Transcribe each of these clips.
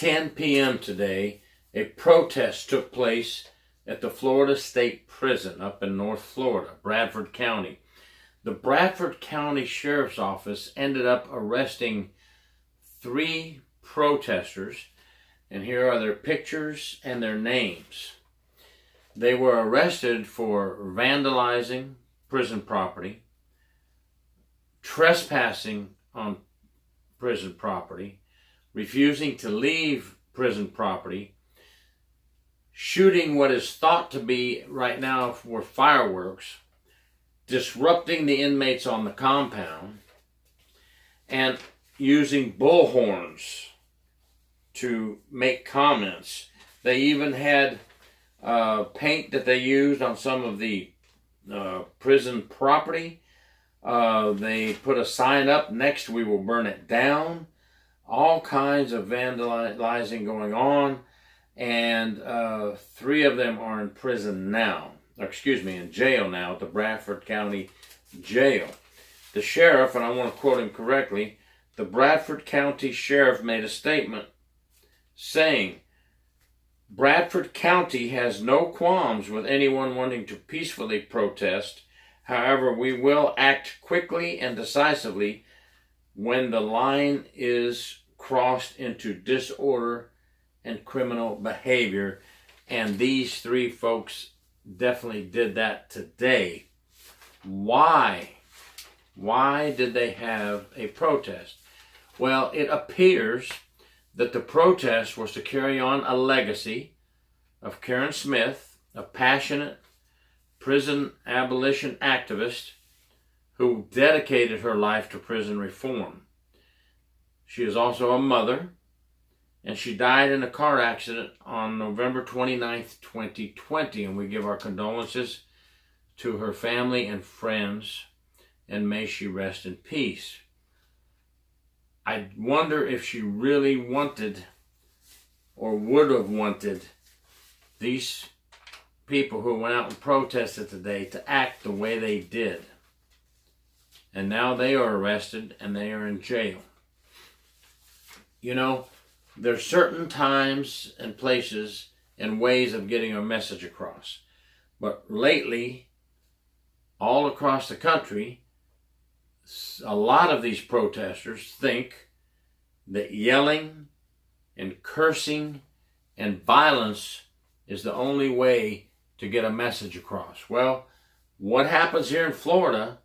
10 p.m. today, a protest took place at the Florida State Prison up in North Florida, Bradford County. The Bradford County Sheriff's Office ended up arresting 3 protesters, and here are their pictures and their names. They were arrested for vandalizing prison property, trespassing on prison property, refusing to leave prison property, shooting what is thought to be right now for fireworks, disrupting the inmates on the compound, and using bullhorns to make comments. They even had paint that they used on some of the prison property. They put a sign up, "Next we will burn it down." All kinds of vandalizing going on, and 3 of them are in prison now. In jail now at the Bradford County Jail. The sheriff, and I want to quote him correctly, the Bradford County Sheriff made a statement saying, "Bradford County has no qualms with anyone wanting to peacefully protest. However, we will act quickly and decisively when the line is crossed into disorder and criminal behavior." And these 3 folks definitely did that today. Why? Why did they have a protest? Well, it appears that the protest was to carry on a legacy of Karen Smith, a passionate prison abolition activist who dedicated her life to prison reform. She is also a mother, and she died in a car accident on November 29th, 2020, and we give our condolences to her family and friends, and may she rest in peace. I wonder if she really wanted, or would have wanted, these people who went out and protested today to act the way they did. And now they are arrested and they are in jail. You know, there's certain times and places and ways of getting a message across. But lately, all across the country, a lot of these protesters think that yelling and cursing and violence is the only way to get a message across. Well, what happens here in Florida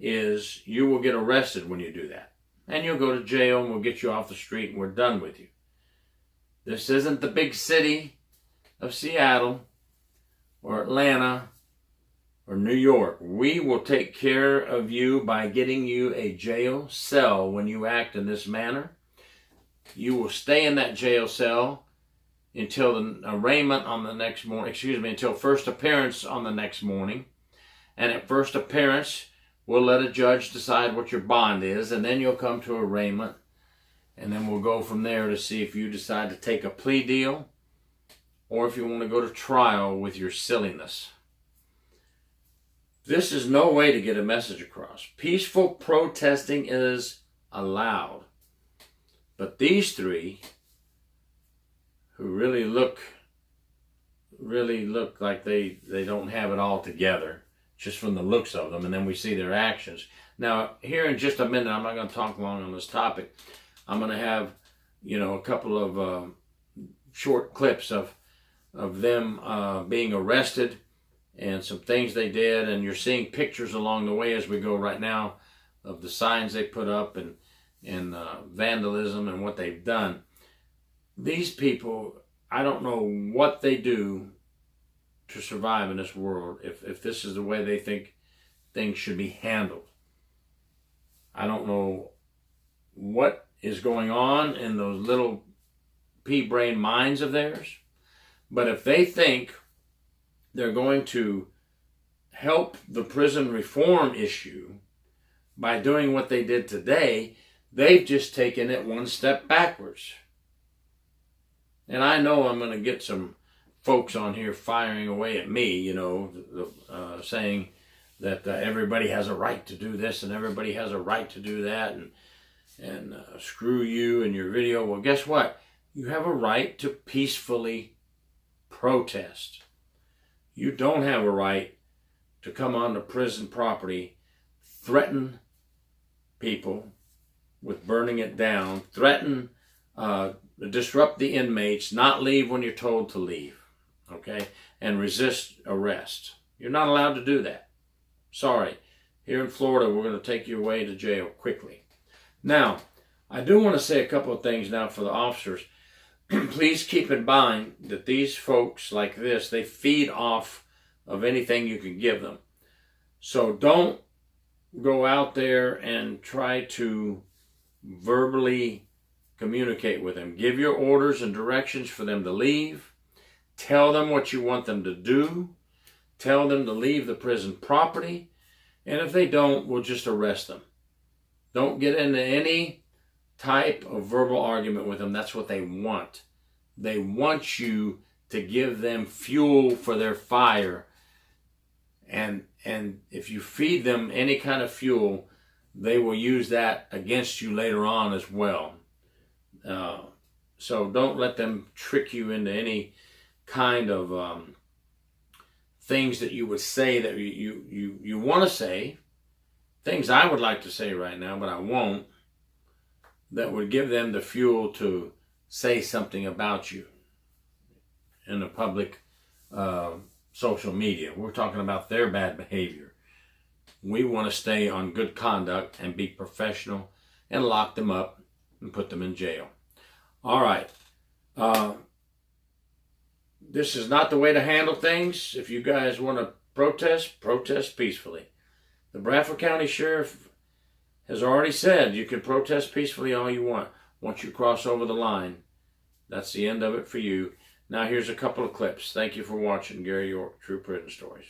is you will get arrested when you do that. And you'll go to jail and we'll get you off the street and we're done with you. This isn't the big city of Seattle or Atlanta or New York. We will take care of you by getting you a jail cell when you act in this manner. You will stay in that jail cell until the arraignment on the next morning, until first appearance on the next morning. And at first appearance, we'll let a judge decide what your bond is, and then you'll come to arraignment, and then we'll go from there to see if you decide to take a plea deal or if you want to go to trial with your silliness. This is no way to get a message across. Peaceful protesting is allowed. But these 3 who really look like they don't have it all together, just from the looks of them, and then we see their actions. Now, here in just a minute, I'm not going to talk long on this topic. I'm going to have, a couple of short clips of them being arrested and some things they did, and you're seeing pictures along the way as we go right now of the signs they put up and vandalism and what they've done. These people, I don't know what they do to survive in this world if this is the way they think things should be handled. I don't know what is going on in those little pea-brain minds of theirs, but if they think they're going to help the prison reform issue by doing what they did today, they've just taken it one step backwards. And I know I'm going to get some folks on here firing away at me, saying that everybody has a right to do this and everybody has a right to do that, and screw you and your video. Well, guess what? You have a right to peacefully protest. You don't have a right to come onto prison property, threaten people with burning it down, threaten, disrupt the inmates, not leave when you're told to leave, okay, and resist arrest. You're not allowed to do that. Sorry. Here in Florida, we're going to take you away to jail quickly. Now, I do want to say a couple of things now for the officers. Please keep in mind that these folks like this, they feed off of anything you can give them. So don't go out there and try to verbally communicate with them. Give your orders and directions for them to leave. Tell them what you want them to do. Tell them to leave the prison property. And if they don't, we'll just arrest them. Don't get into any type of verbal argument with them. That's what they want. They want you to give them fuel for their fire. And if you feed them any kind of fuel, they will use that against you later on as well. So don't let them trick you into any kind of things that you would say that you want to say. Things I would like to say right now, but I won't. That would give them the fuel to say something about you in the public social media. We're talking about their bad behavior. We want to stay on good conduct and be professional and lock them up and put them in jail. All right. This is not the way to handle things. If you guys want to protest, protest peacefully. The Bradford County Sheriff has already said you can protest peacefully all you want. Once you cross over the line, that's the end of it for you. Now here's a couple of clips. Thank you for watching Gary York, True Prison Stories.